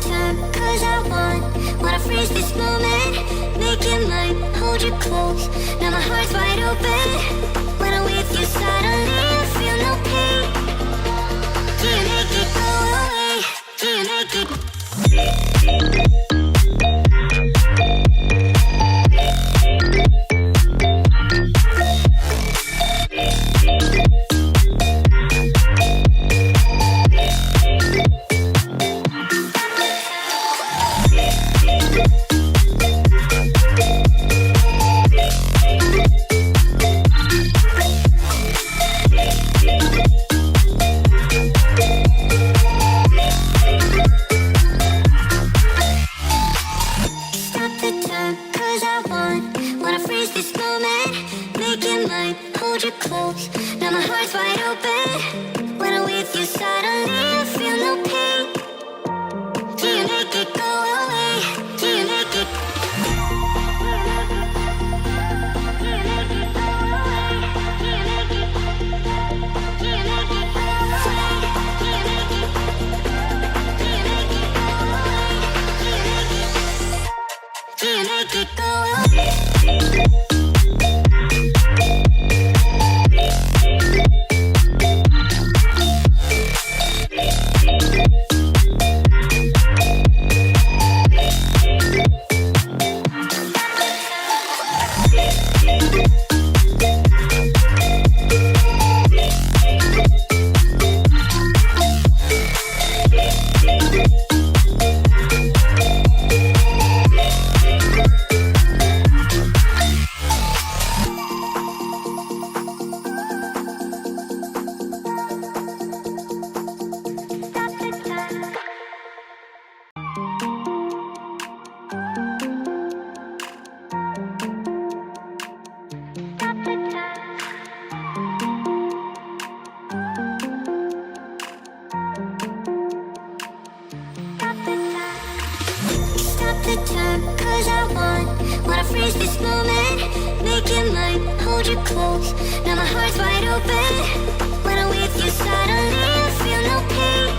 time, cause I wanna freeze this moment. Make it mine, hold you close. Now my heart's wide open. When I'm with you suddenly I feel no pain. Do you make it go away? Do you make it? Wanna freeze this moment, make it mine, hold you close. Now my heart's wide open. When I'm with you suddenly I feel no pain.